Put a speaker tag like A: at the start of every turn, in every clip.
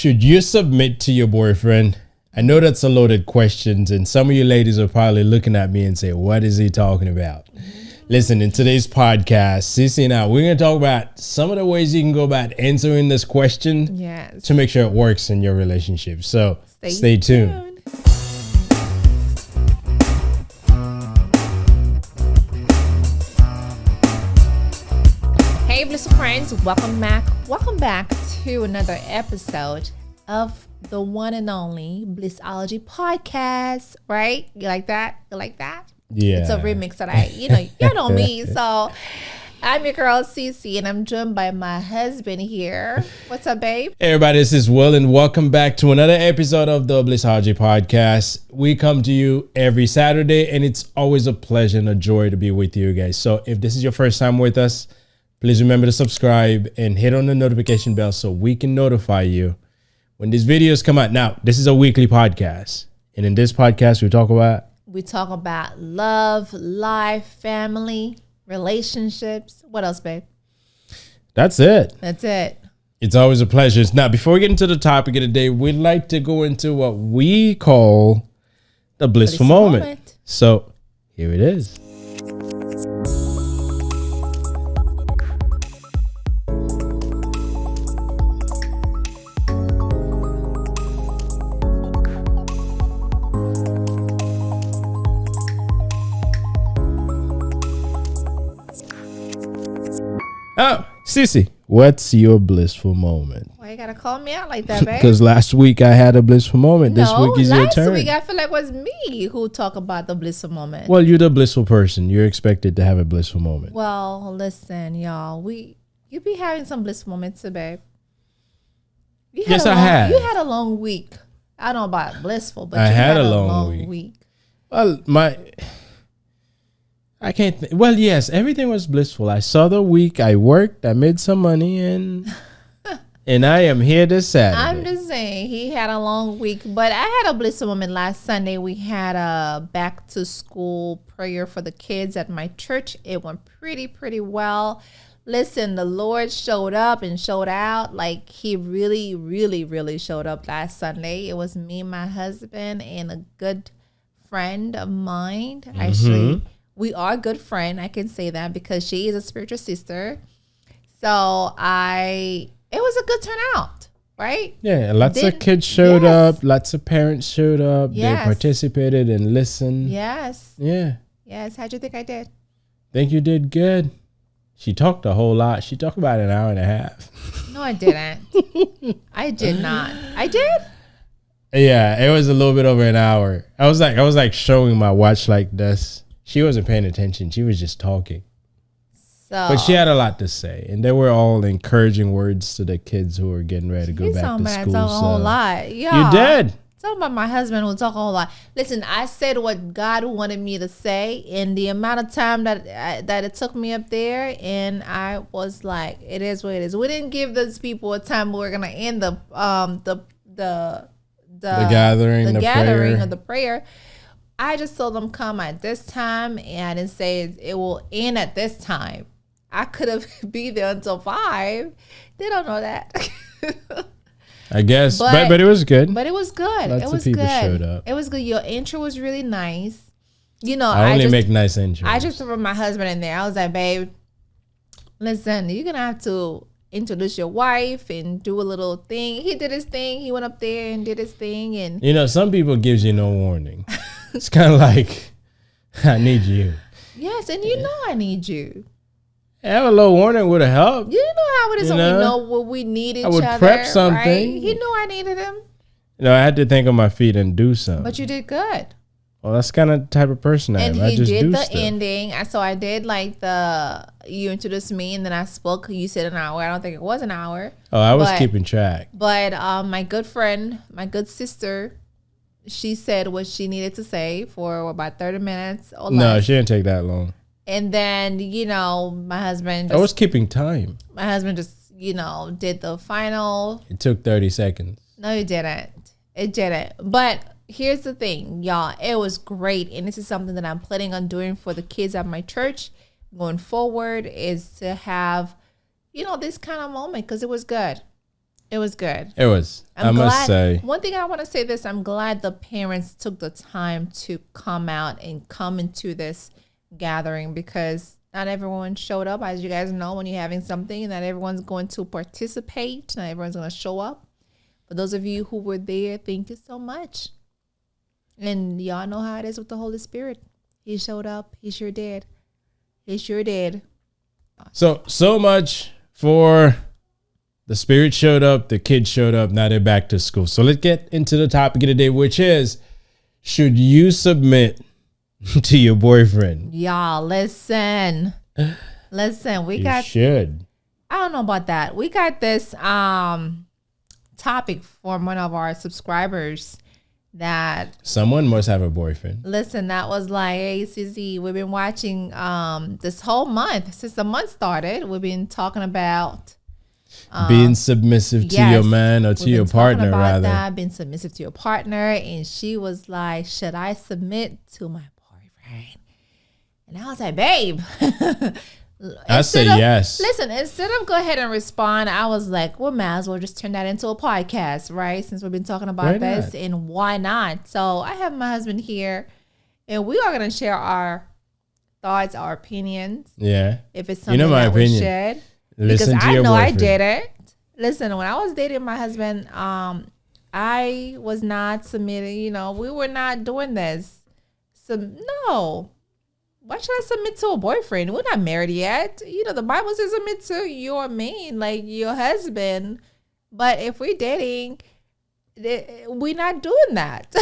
A: Should you submit to your boyfriend? I know that's a loaded question, and some of you ladies are probably looking at me and say, what is he talking about? Listen, in today's podcast, Sissy and I, we're going to talk about some of the ways you can go about answering this question to make sure it works in your relationship. So stay tuned.
B: Hey, Blissful friends, welcome back to another episode of the one and only Blissology Podcast, right? You like that? Yeah. It's a remix that you know me. So I'm your girl, Cece, and I'm joined by my husband here. What's up, babe?
A: Hey, everybody, this is Will, and welcome back to another episode of the Blissology Podcast. We come to you every Saturday, and it's always a pleasure and a joy to be with you guys. So if this is your first time with us, please remember to subscribe and hit on the notification bell so we can notify you when these videos come out. Now, this is a weekly podcast, and in this podcast, we talk about
B: love, life, family, relationships. What else, babe?
A: That's it. It's always a pleasure. Now, before we get into the topic of the day, we'd like to go into what we call the blissful moment. So here it is. Oh, Cece, what's your blissful moment?
B: Why you gotta call me out like that, babe?
A: Because last week I had a blissful moment. This week is your turn.
B: Last week I feel like it was me who talked about the blissful moment.
A: Well, you're the blissful person. You're expected to have a blissful moment.
B: Well, listen, y'all. You be having some blissful moments, babe.
A: Yes, I had.
B: You had a long week. I don't know about blissful, but
A: I
B: you
A: had a long week. Well, I can't think. Well, yes, everything was blissful. I saw the week. I worked. I made some money, and I am here this Saturday.
B: I'm just saying, he had a long week, but I had a blissful moment last Sunday. We had a back to school prayer for the kids at my church. It went pretty well. Listen, the Lord showed up and showed out. Like, he really showed up last Sunday. It was me, my husband, and a good friend of mine. Mm-hmm. Actually, we are a good friend. I can say that because she is a spiritual sister. So it was a good turnout, right?
A: Yeah, lots of kids showed up. Lots of parents showed up. Yes. They participated and listened.
B: Yes.
A: Yeah.
B: Yes. How'd you think I did?
A: Think you did good. She talked a whole lot. She talked about an hour and a half.
B: No, I didn't. I did not. I did?
A: Yeah, it was a little bit over an hour. I was like showing my watch like this. She wasn't paying attention. She was just talking. But she had a lot to say. And they were all encouraging words to the kids who were getting ready to go back to school.
B: Talk a whole lot.
A: You did.
B: Talking about my husband who talk a whole lot. Listen, I said what God wanted me to say, and the amount of time that it took me up there, and I was like, it is what it is. We didn't give those people a time where we're gonna end the gathering of the prayer. I just told them come at this time, and I didn't say it will end at this time. I could have be there until 5. They don't know that.
A: I guess, but it was good.
B: But it was good.
A: Lots of people showed up.
B: It was good. Your intro was really nice.
A: I only make nice intros.
B: I just threw my husband in there. I was like, babe, listen, you're gonna have to introduce your wife and do a little thing. He did his thing. He went up there and did his thing, and
A: some people gives you no warning. It's kind of like, I need you.
B: Yes, and I need you.
A: Have a little warning would have helped.
B: You know how it is when we know what we need each other.
A: I would prep something.
B: Right? He knew I needed him.
A: I had to think on my feet and do something.
B: But you did good.
A: Well, that's kind of the type of person I am.
B: And he did the ending. So I did like you introduced me and then I spoke. You said an hour. I don't think it was an hour.
A: Oh, I was keeping track.
B: But my good friend, my good sister, she said what she needed to say for about 30 minutes or less.
A: No, she didn't take that long.
B: And then, my husband.
A: I was keeping time.
B: My husband just, did the final.
A: It took 30 seconds.
B: No, it didn't. It didn't. But here's the thing, y'all. It was great. And this is something that I'm planning on doing for the kids at my church going forward, is to have, this kind of moment, because it was good. It was good.
A: It was. I must say.
B: One thing I want to say this, I'm glad the parents took the time to come out and come into this gathering, because not everyone showed up. As you guys know, when you're having something, not everyone's going to participate. Not everyone's going to show up. For those of you who were there, thank you so much. And y'all know how it is with the Holy Spirit. He showed up. He sure did. He sure did.
A: So much for the Spirit showed up, the kids showed up, now they're back to school. So let's get into the topic of the day, which is, should you submit to your boyfriend?
B: Y'all, listen. Listen, we
A: You should.
B: I don't know about that. We got this topic from one of our subscribers that
A: Someone must have a boyfriend.
B: listen, that was like, hey, Susie, we've been watching this whole month, since the month started, we've been talking about
A: Being submissive to your man or to
B: we've
A: your
B: been talking
A: partner,
B: about
A: rather.
B: that, being submissive to your partner. And she was like, should I submit to my boyfriend? And I was like, babe.
A: I say yes.
B: Listen, instead of go ahead and respond, I was like, well, might as well just turn that into a podcast, right? Since we've been talking about
A: Why
B: this,
A: not?
B: and why not? So I have my husband here, and we are going to share our thoughts, our opinions.
A: Yeah.
B: If it's something
A: my
B: that we
A: opinion.
B: shared.
A: Listen
B: Because
A: to
B: I
A: your
B: know I
A: boyfriend.
B: did it. Listen, when I was dating my husband, I was not submitting. We were not doing this. So no, why should I submit to a boyfriend? We're not married yet. The Bible says submit to your man, like your husband. But if we're dating, we're not doing that.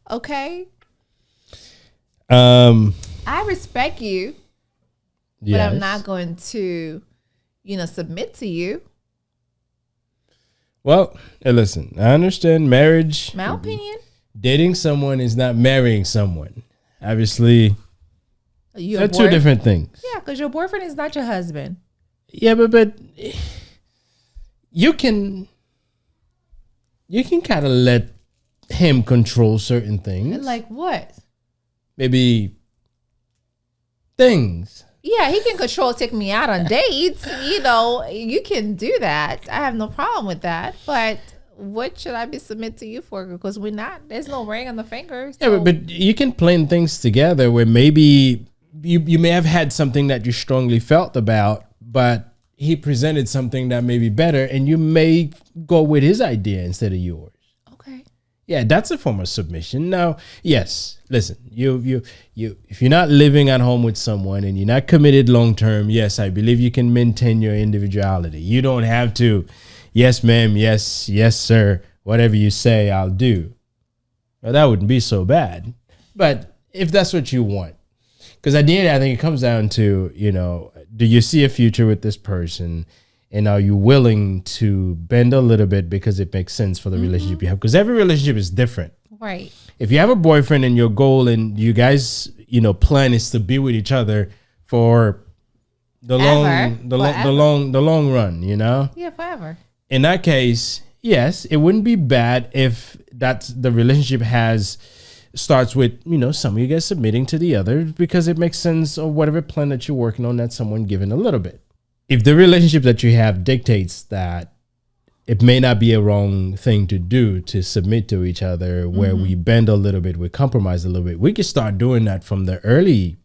B: Okay. I respect you, but
A: Yes.
B: I'm not going to, submit to you.
A: Well, hey, listen, I understand marriage.
B: My opinion.
A: Dating someone is not marrying someone. Obviously,
B: Your
A: they're two different things.
B: Yeah, because your boyfriend is not your husband.
A: Yeah, but you can kind of let him control certain things.
B: Like what?
A: Maybe things.
B: Yeah, he can take me out on dates. You can do that. I have no problem with that. But what should I be submit to you for? Because there's no ring on the fingers.
A: Yeah, but you can plan things together where maybe you may have had something that you strongly felt about, but he presented something that may be better, and you may go with his idea instead of yours.
B: Okay.
A: Yeah, that's a form of submission. Now, yes, listen, you if you're not living at home with someone and you're not committed long term, yes, I believe you can maintain your individuality. You don't have to, yes, ma'am, yes, sir, whatever you say, I'll do. Well, that wouldn't be so bad. But if that's what you want, because at the end, I think it comes down to, do you see a future with this person? And are you willing to bend a little bit because it makes sense for the relationship you have? Because every relationship is different.
B: Right.
A: If you have a boyfriend and your goal and you guys, plan is to be with each other for the long run,
B: Yeah, forever.
A: In that case, yes, it wouldn't be bad if the relationship starts with, some of you guys submitting to the other because it makes sense, or whatever plan that you're working on, that someone giving a little bit. If the relationship that you have dictates that it may not be a wrong thing to do to submit to each other, where we bend a little bit, we compromise a little bit, we can start doing that from the early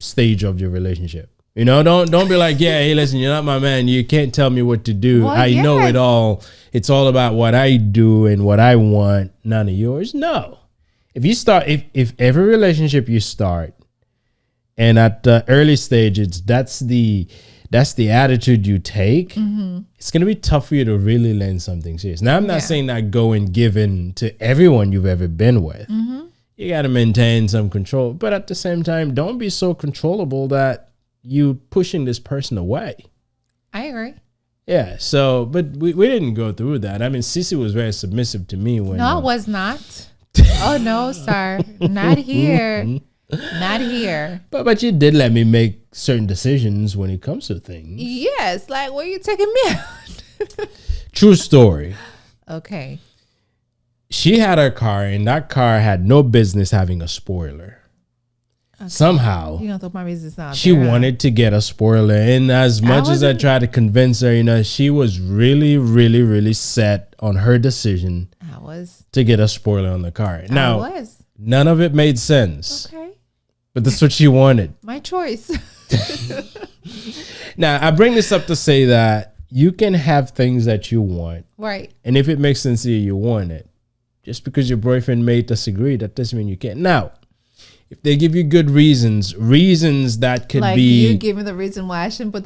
A: stage of your relationship. Don't be like, yeah, hey, listen, you're not my man. You can't tell me what to do.
B: Well,
A: I know
B: yes.
A: it all. It's all about what I do and what I want. None of yours. No. If you start, if every relationship you start, and at the early stages, that's the attitude you take, it's going to be tough for you to really learn something serious. Now, I'm not saying that go and give in to everyone you've ever been with. You got to maintain some control. But at the same time, don't be so controllable that you pushing this person away.
B: I agree.
A: Yeah. So, but we didn't go through that. I mean, Cece was very submissive to me when.
B: No, I was not. Oh, no, sir. Not here. Not here.
A: But you did let me make certain decisions when it comes to things.
B: Yes. Like, where you taking me out?
A: True story.
B: Okay.
A: She had her car, and that car had no business having a spoiler. Somehow,
B: You don't throw my business out
A: she
B: there, huh?
A: wanted to get a spoiler. And as much as I
B: wasn't-
A: tried to convince her, you know, she was really, really, really set on her decision
B: I was.
A: to get a spoiler on the car. Now,
B: I was.
A: none of it made sense,
B: Okay.
A: but that's what she wanted.
B: My choice.
A: Now, I bring this up to say that you can have things that you want,
B: Right.
A: and if it makes sense to you, you want it. Just because your boyfriend may disagree, that doesn't mean you can't. Now, if they give you good reasons that could
B: Like
A: be,
B: you give me the reason why I shouldn't put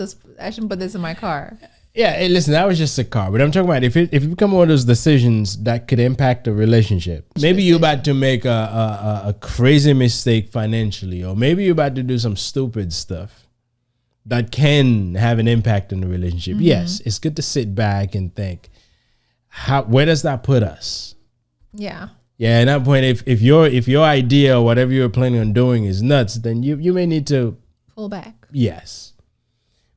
B: this in my car.
A: yeah. Hey, listen, that was just a car, but I'm talking about if it become one of those decisions that could impact a relationship. Maybe you're about to make a crazy mistake financially, or maybe you're about to do some stupid stuff that can have an impact in the relationship. Yes, it's good to sit back and think, where does that put us?
B: Yeah.
A: Yeah, at that point, if your idea or whatever you're planning on doing is nuts, then you may need to,
B: Pull back.
A: yes.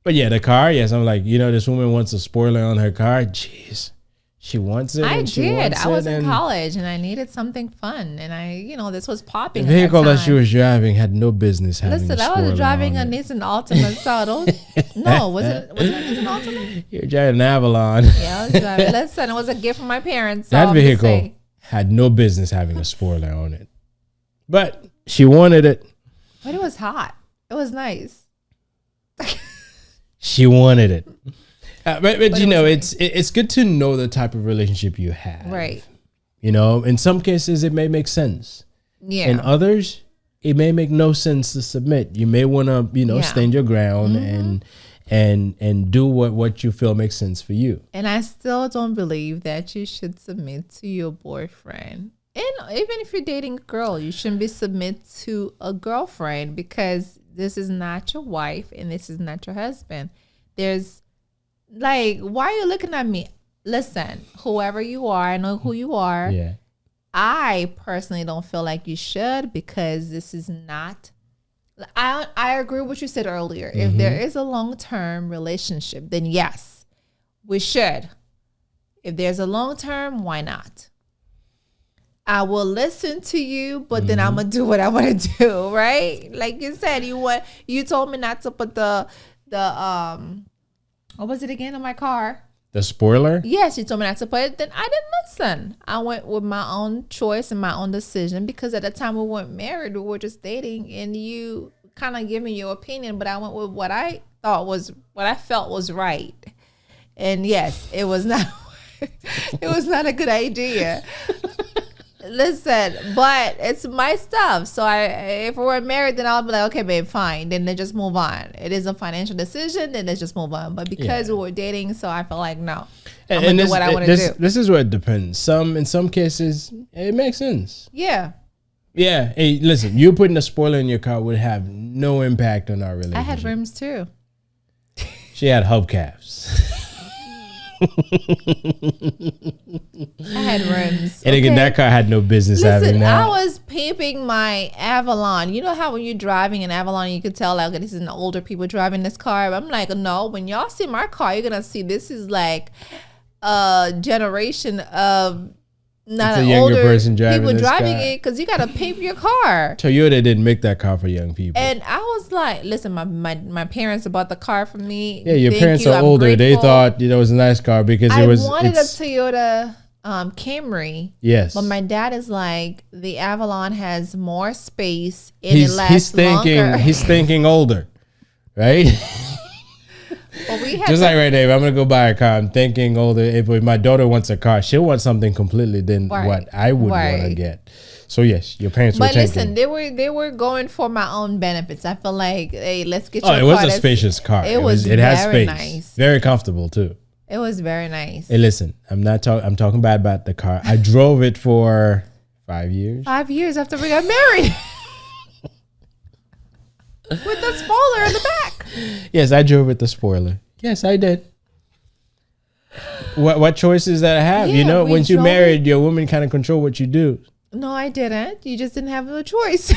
A: But yeah, the car, yes, I'm like, you know, this woman wants a spoiler on her car. Jeez, she wants it.
B: I
A: and she
B: did.
A: wants
B: I was
A: it,
B: in
A: and
B: college and I needed something fun. And this was
A: the
B: popping. at
A: vehicle that
B: time.
A: she was driving had no business having
B: Listen,
A: a
B: I
A: spoiler
B: was driving a
A: on it.
B: Nissan Altima, so no, was it a Nissan Altima?
A: You're driving an Avalon.
B: Yeah, I was driving. Listen, it was a gift from my parents. So
A: That
B: I'm just
A: vehicle
B: saying.
A: had no business having a spoiler on it, but she wanted it.
B: But it was hot. It was nice.
A: She wanted it. But
B: it
A: you know,
B: was
A: it's good to know the type of relationship you have.
B: Right.
A: You know, in some cases it may make sense.
B: Yeah.
A: In others, it may make no sense to submit. You may want to, you know,
B: Yeah.
A: stand your ground and do what you feel makes sense for you.
B: And I still don't believe that you should submit to your boyfriend. And even if you're dating a girl, you shouldn't be submit to a girlfriend because this is not your wife and this is not your husband. There's like, why are you looking at me? Listen, whoever you are, I know who you are.
A: Yeah.
B: I personally don't feel like you should because this is not. I agree with what you said earlier. If there is a long-term relationship, then yes, we should. If there's a long-term, why not? I will listen to you, but then I'm gonna do what I want to do, right? Like you said, you told me not to put the what was it again in my car?
A: The spoiler?
B: Yes, you told me not to put it. Then I didn't listen. I went with my own choice and my own decision because at the time we weren't married, we were just dating, and you kind of give me your opinion, but I went with what I felt was right. And yes, it was not. It was not a good idea. Listen, but it's my stuff. So if we were married, then I'll be like, okay, babe, fine. Then let's just move on. It is a financial decision, then let's just move on. But because we were dating, so I felt like, no, I'm going to do what I want to do.
A: This is where it depends. In some cases, it makes sense.
B: Yeah.
A: Yeah. Hey, listen, you putting a spoiler in your car would have no impact on our relationship.
B: I had rims too.
A: She had hubcaps.
B: I had rims.
A: And again,
B: okay?
A: that car had no business having
B: Listen,
A: that.
B: I was peeping my Avalon. You know how when you're driving an Avalon, you could tell like this is an older people driving this car. I'm like, no, when y'all see my car, you're gonna see this is like a generation of not
A: It's a
B: an
A: younger
B: older
A: person driving
B: people
A: this
B: driving
A: car.
B: it because you gotta peep your car.
A: Toyota didn't make that car for young people.
B: And I was like, listen, my parents bought the car for me.
A: Yeah, your
B: Thank
A: parents
B: you.
A: are
B: I'm
A: older. They
B: grateful.
A: thought it was a nice car because
B: I
A: it was.
B: wanted a Toyota Camry.
A: Yes.
B: But my dad is like, the Avalon has more space and it
A: he's
B: lasts longer.
A: He's thinking older, right?
B: Well, we had
A: Just like right there, if I'm gonna go buy a car, I'm thinking older. If my daughter wants a car, she'll want something completely than
B: Right.
A: what I would want to
B: Right.
A: get. So yes, your parents were
B: But
A: thinking.
B: listen, they were going for my own benefits. I feel like, hey, let's get you
A: Oh,
B: a
A: it was
B: car
A: a
B: that's-
A: spacious car.
B: It was
A: It has
B: very
A: space.
B: nice.
A: Very comfortable too.
B: It was very nice.
A: Hey, listen, I'm talking bad about the car. I drove it for 5 years.
B: 5 years after we got married. With the spoiler in the back.
A: Yes, I drove it the spoiler. Yes, I did. What choices that I have?
B: Yeah,
A: You know,
B: we
A: once you're
B: drove
A: married, your woman kind of control what you do.
B: No, I didn't. You just didn't have a choice.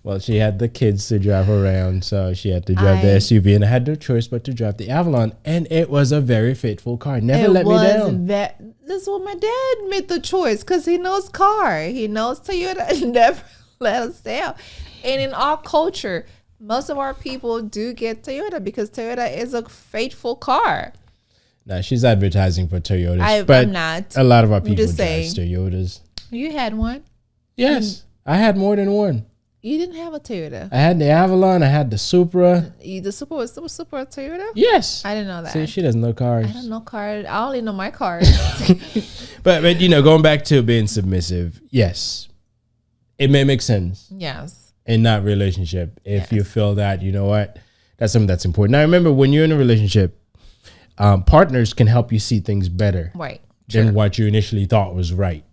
A: Well, she had the kids to drive around, so she had to drive the SUV, and I had no choice but to drive the Avalon, and it was a very faithful car. Never let me down.
B: That's what my dad made the choice because he knows car. He knows Toyota and never let us down. And in our culture, most of our people do get Toyota because Toyota is a faithful car.
A: Now she's advertising for Toyotas,
B: I'm not.
A: A lot of our people
B: just
A: drive
B: saying.
A: Toyotas.
B: You had one?
A: Yes, I had more than one.
B: You didn't have a Toyota.
A: I had the Avalon. I had the Supra.
B: The Supra was Supra a Toyota?
A: Yes.
B: I didn't know that.
A: See, she doesn't know cars.
B: I don't know cars. I only know my cars.
A: But you know, going back to being submissive, yes, it may make sense.
B: Yes.
A: In that relationship, if you feel that, you know what, that's something that's important. Now, remember, when you're in a relationship, partners can help you see things better than what you initially thought was right,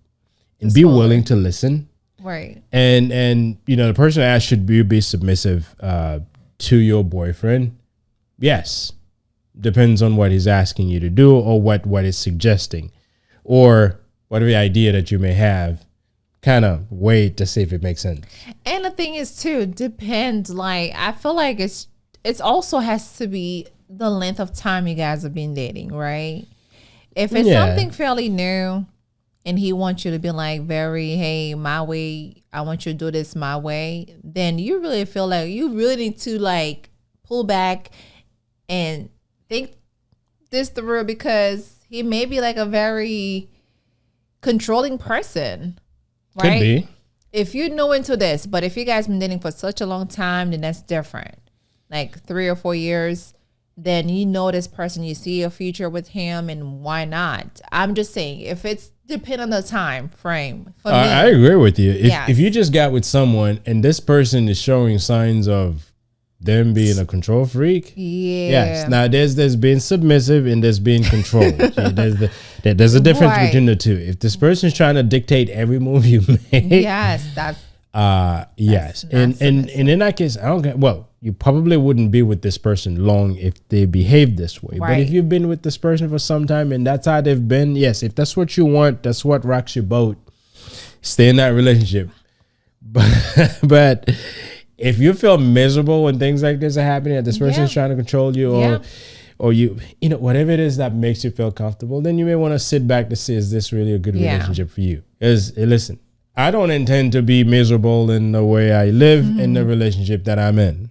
A: and be willing to listen.
B: Right.
A: And you know, the person asked, should you be submissive to your boyfriend? Yes. Depends on what he's asking you to do, or what is suggesting, or whatever idea that you may have. Kind of wait to see if it makes sense.
B: And the thing is too, depends. Like, I feel like it's also has to be the length of time you guys have been dating, right? If it's something fairly new and he wants you to be like hey, my way, I want you to do this my way, then you really feel like you really need to like pull back and think this through, because he may be like a very controlling person. Right?
A: Could be.
B: If you know into this, but if you guys been dating for such a long time, then that's different. Like 3 or 4 years, then you know this person, you see a future with him, and why not? I'm just saying, if it's depend on the time frame. For me,
A: I agree with you. If you just got with someone and this person is showing signs of them being a control freak, yes. Now there's being submissive and there's being controlled. There's a difference between the two. If this person's trying to dictate every move you make,
B: yes,
A: yes, and in that case, I don't get. Well, you probably wouldn't be with this person long if they behave this way. But if you've been with this person for some time and that's how they've been, yes, if that's what you want, that's what rocks your boat, stay in that relationship. But if you feel miserable when things like this are happening, that this person is trying to control you, or you know, whatever it is that makes you feel comfortable, then you may want to sit back to see, is this really a good relationship for you? Because listen, I don't intend to be miserable in the way I live in the relationship that I'm in.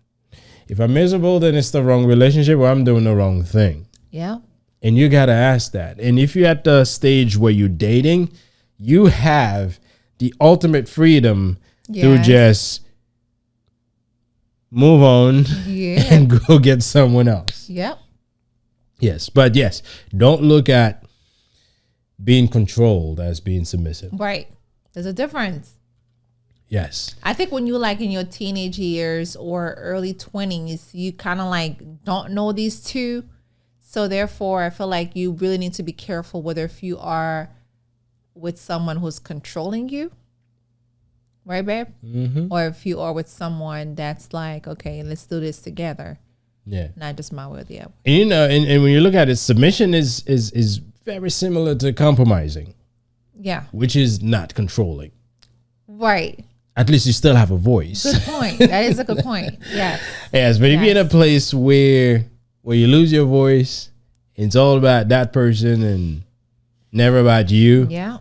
A: If I'm miserable, then it's the wrong relationship, or I'm doing the wrong thing.
B: Yeah.
A: And you got to ask that. And if you're at the stage where you're dating, you have the ultimate freedom to just move on and go get someone else.
B: Yep.
A: Yes. But yes, don't look at being controlled as being submissive.
B: Right. There's a difference.
A: Yes.
B: I think when you like in your teenage years or early 20s, you kind of like don't know these two. So therefore, I feel like you really need to be careful whether if you are with someone who's controlling you. Right, babe? Mm-hmm. Or if you are with someone that's like, okay, let's do this together.
A: Yeah.
B: Not just my way or the other.
A: And you know, and when you look at it, submission is very similar to compromising.
B: Yeah.
A: Which is not controlling.
B: Right.
A: At least you still have a voice.
B: Good point. That is a good point. Yes.
A: Yes, but if you're in a place where you lose your voice, it's all about that person and never about you.
B: Yeah.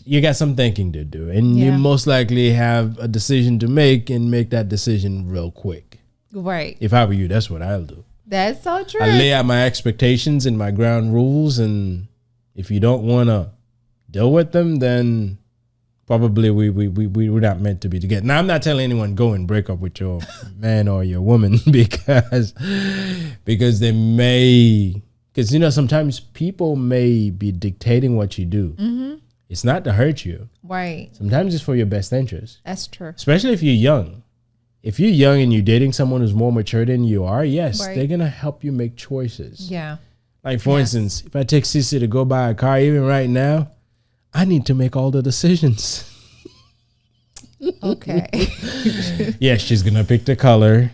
A: You got some thinking to do, and you most likely have a decision to make, and make that decision real quick.
B: Right.
A: If I were you, that's what I'll do.
B: That's so true.
A: I lay out my expectations and my ground rules, and if you don't want to deal with them, then probably we're not meant to be together. Now, I'm not telling anyone go and break up with your man or your woman because they may, because you know, sometimes people may be dictating what you do. Mm-hmm. It's not to hurt you.
B: Right.
A: Sometimes it's for your best interest.
B: That's true.
A: Especially if you're young. If you're young and you're dating someone who's more mature than you are, yes, they're going to help you make choices.
B: Yeah.
A: Like, for instance, if I take Sissy to go buy a car, even right now, I need to make all the decisions.
B: Okay.
A: Yeah, she's going to pick the color.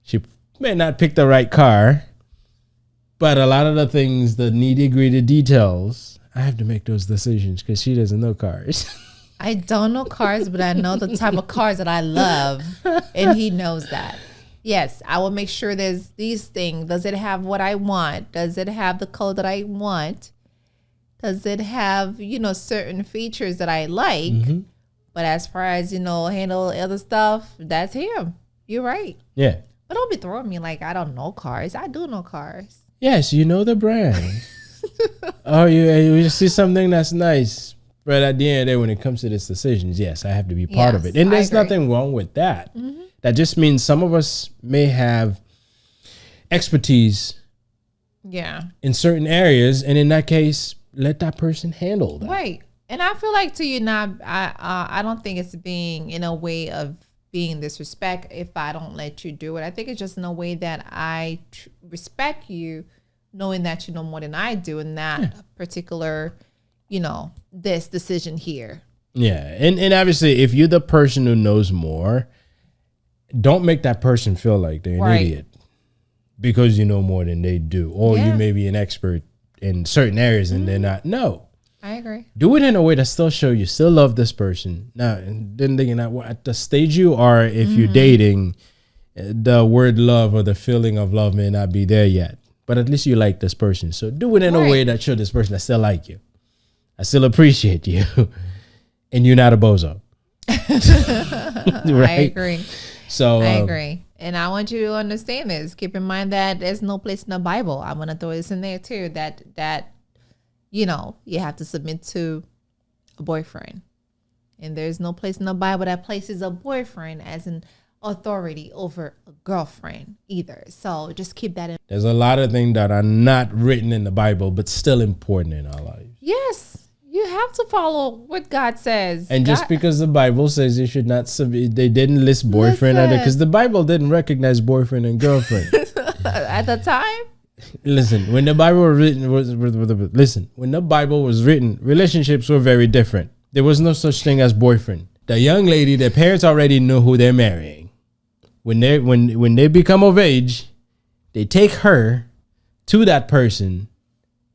A: She may not pick the right car. But a lot of the things, the nitty-gritty details, I have to make those decisions because she doesn't know cars.
B: I don't know cars, but I know the type of cars that I love. And he knows that. Yes, I will make sure there's these things. Does it have what I want? Does it have the color that I want? Does it have, you know, certain features that I like? Mm-hmm. But as far as, handle other stuff, that's him. You're right.
A: Yeah.
B: But don't be throwing me like I don't know cars. I do know cars.
A: Yes, you know the brand. Oh, you see something that's nice. But at the end of the day, when it comes to these decisions, yes, I have to be part of it. And there's nothing wrong with that. Mm-hmm. That just means some of us may have expertise in certain areas. And in that case, let that person handle that.
B: Right. And I feel like I don't think it's being in a way of being disrespect if I don't let you do it. I think it's just in a way that I respect you, knowing that you know more than I do in that particular, this decision here.
A: Yeah. And obviously, if you're the person who knows more, don't make that person feel like they're an idiot because you know more than they do. Or you may be an expert in certain areas and they're not. No.
B: I agree.
A: Do it in a way that still show you still love this person. Now, then thinking that at the stage you are, if you're dating, the word love or the feeling of love may not be there yet. But at least you like this person. So do it in a way that show this person I still like you. I still appreciate you. And you're not a bozo.
B: Right? I agree.
A: So
B: I agree. And I want you to understand this. Keep in mind that there's no place in the Bible. I'm going to throw this in there too. That you have to submit to a boyfriend. And there's no place in the Bible that places a boyfriend as an authority over a girlfriend either. So just keep that in.
A: There's a lot of things that are not written in the Bible, but still important in our lives.
B: Yes. You have to follow what God says.
A: And just because the Bible says you should not submit, they didn't list boyfriend because the Bible didn't recognize boyfriend and girlfriend.
B: At the time?
A: Listen, when the Bible was written, relationships were very different. There was no such thing as boyfriend. The young lady, their parents already know who they're marrying. When they become of age, they take her to that person,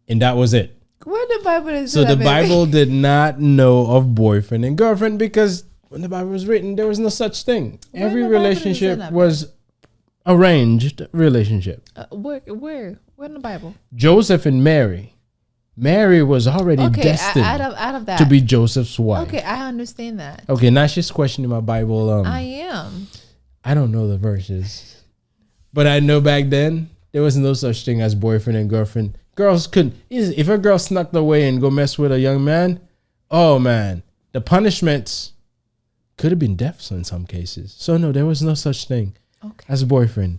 A: and that was it.
B: Where the Bible is
A: so the Bible did not know of boyfriend and girlfriend because when the Bible was written, there was no such thing. Every relationship was arranged relationship.
B: Where in the Bible?
A: Joseph and Mary. Mary was already destined
B: out of that
A: to be Joseph's wife.
B: Okay, I understand that.
A: Okay, now she's questioning my Bible.
B: I am.
A: I don't know the verses, but I know back then there was no such thing as boyfriend and girlfriend. Girls couldn't. If a girl snuck away and go mess with a young man, oh man, the punishments could have been death in some cases. So no, there was no such thing as boyfriend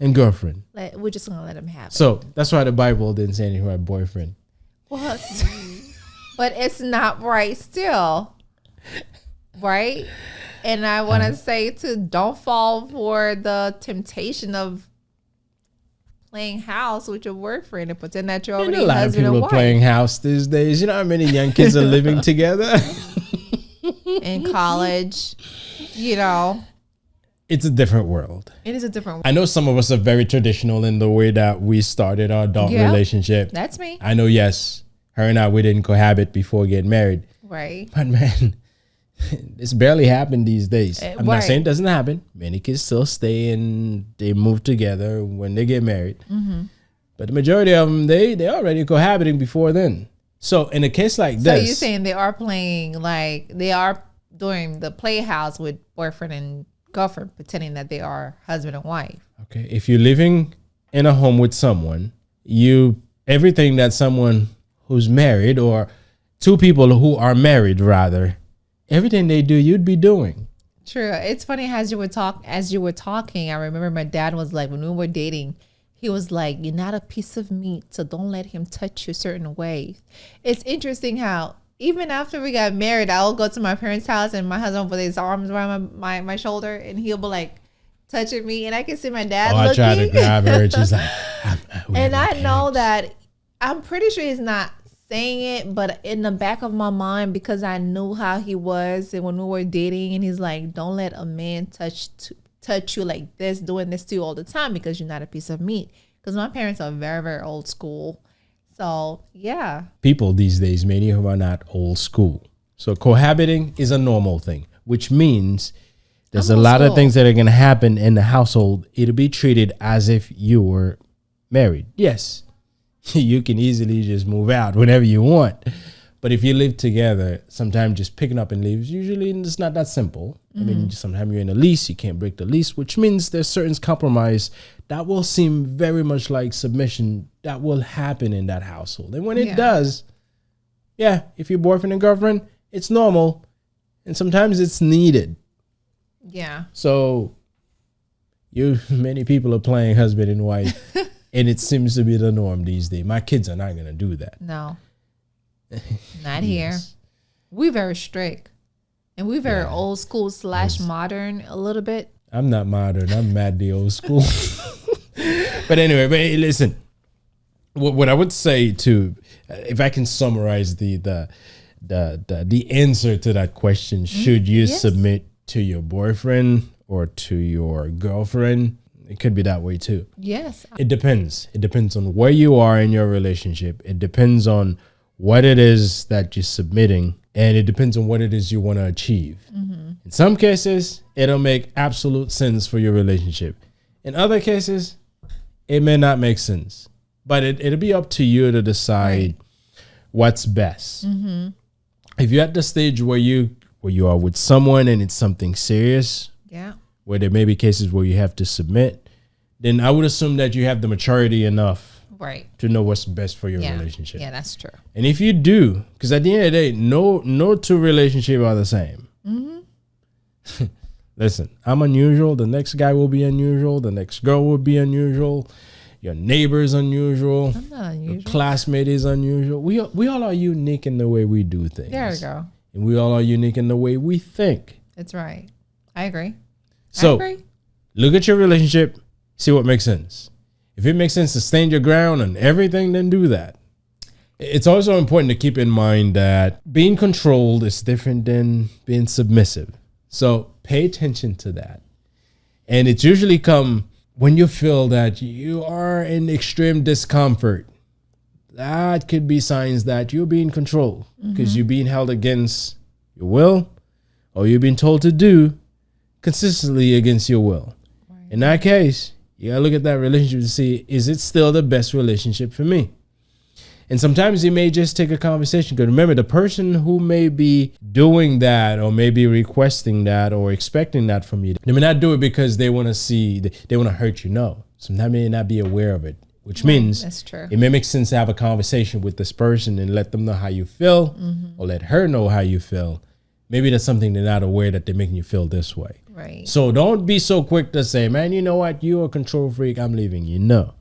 A: and girlfriend.
B: We're just gonna let them have it.
A: So that's why the Bible didn't say anything about boyfriend.
B: Well, but it's not right still, right? And I want to say don't fall for the temptation of playing house with your boyfriend and pretend that you're already husband and wife. A lot of people are playing
A: house these days. You know how many young kids are living together?
B: In college,
A: It's a different world.
B: It is a different world.
A: I know some of us are very traditional in the way that we started our adult relationship.
B: That's me.
A: I know, yes, her and I, we didn't cohabit before getting married.
B: Right.
A: But man, it's barely happened these days. I'm not saying it doesn't happen. Many kids still stay and they move together when they get married. Mm-hmm. But the majority of them, they're already cohabiting before then. So in a case like this.
B: So you're saying they are playing, like they are doing the playhouse with boyfriend and girlfriend, pretending that they are husband and wife.
A: Okay. If you're living in a home with someone, everything that someone who's married or two people who are married rather, everything they do, you'd be doing.
B: True. It's funny as you were talking, I remember my dad was like, when we were dating, he was like, you're not a piece of meat, so don't let him touch you certain ways. It's interesting how even after we got married, I'll go to my parents' house and my husband will put his arms around my shoulder and he'll be like touching me, and I can see my dad looking.
A: I tried to grab her and she's like,
B: and I know that I'm pretty sure he's not saying it, but in the back of my mind, because I knew how he was and when we were dating, and he's like, don't let a man touch you like this, doing this to you all the time because you're not a piece of meat. Because my parents are very, very old school. So, yeah.
A: People these days, many of them are not old school. So cohabiting is a normal thing, which means there's a lot of things that are going to happen in the household. It'll be treated as if you were married. Yes, you can easily just move out whenever you want. But if you live together, sometimes just picking up and leave, usually it's not that simple. I mean, sometimes you're in a lease, you can't break the lease, which means there's certain compromise that will seem very much like submission that will happen in that household. And when it does, if you're boyfriend and girlfriend, it's normal. And sometimes it's needed.
B: Yeah.
A: So many people are playing husband and wife, and it seems to be the norm these days. My kids are not going to do that.
B: No. Not here. We very strict. And we very old school / modern a little bit.
A: I'm not modern. I'm mad the old school. But anyway, listen. What I would say too, if I can summarize the answer to that question, should you submit to your boyfriend or to your girlfriend? It could be that way too.
B: Yes.
A: It depends. It depends on where you are in your relationship. It depends on what it is that you're submitting, and it depends on what it is you want to achieve. In some cases, it'll make absolute sense for your relationship. In other cases, it may not make sense, but it'll be up to you to decide what's best. If you're at the stage where you are with someone and it's something serious, where there may be cases where you have to submit, then I would assume that you have the maturity enough to know what's best for your relationship.
B: Yeah, that's true.
A: And if you do, because at the end of the day, no two relationships are the same. Listen, I'm unusual. The next guy will be unusual. The next girl will be unusual. Your neighbor is unusual.
B: I'm not unusual.
A: Your classmate is unusual. We all are unique in the way we do things.
B: There we go.
A: And we all are unique in the way we think.
B: That's right. I agree.
A: So look at your relationship, see what makes sense. If it makes sense to stand your ground on everything, then do that. It's also important to keep in mind that being controlled is different than being submissive. So pay attention to that. And it's usually come when you feel that you are in extreme discomfort. That could be signs that you're being controlled because you're being held against your will, or you're being told to do consistently against your will. In that case, you gotta look at that relationship to see, is it still the best relationship for me? And sometimes you may just take a conversation, because remember, the person who may be doing that or may be requesting that or expecting that from you, they may not do it because they want to see, they want to hurt you. No, sometimes they may not be aware of it, which means
B: that's true.
A: It may make sense to have a conversation with this person and let them know how you feel, or let her know how you feel. Maybe that's something they're not aware that they're making you feel this way.
B: Right.
A: So don't be so quick to say, man, you know what? You're a control freak. I'm leaving you. No.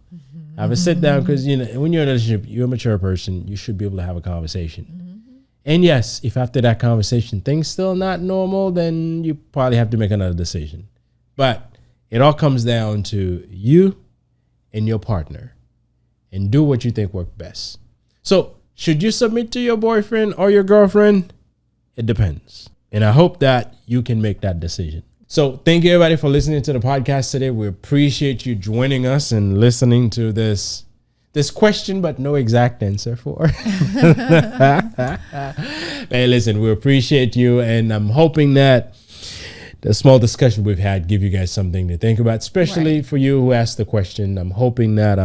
A: Have a sit down, because when you're in a relationship, you're a mature person. You should be able to have a conversation. And yes, if after that conversation things still not normal, then you probably have to make another decision. But it all comes down to you and your partner, and do what you think works best. So should you submit to your boyfriend or your girlfriend? It depends. And I hope that you can make that decision. So thank you, everybody, for listening to the podcast today. We appreciate you joining us and listening to this question, but no exact answer for. Hey, listen, we appreciate you, and I'm hoping that the small discussion we've had give you guys something to think about, especially for you who asked the question. I'm hoping that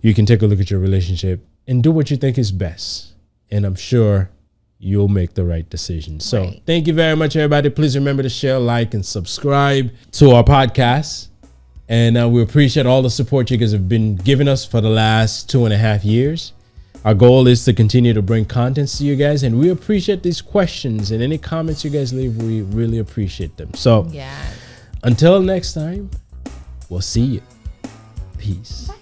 A: you can take a look at your relationship and do what you think is best. And I'm sure you'll make the right decision. So thank you very much, everybody. Please remember to share, like, and subscribe to our podcast. And we appreciate all the support you guys have been giving us for the last 2.5 years. Our goal is to continue to bring contents to you guys, and we appreciate these questions and any comments you guys leave. We really appreciate them. So until next time, we'll see you. Peace.
B: Bye.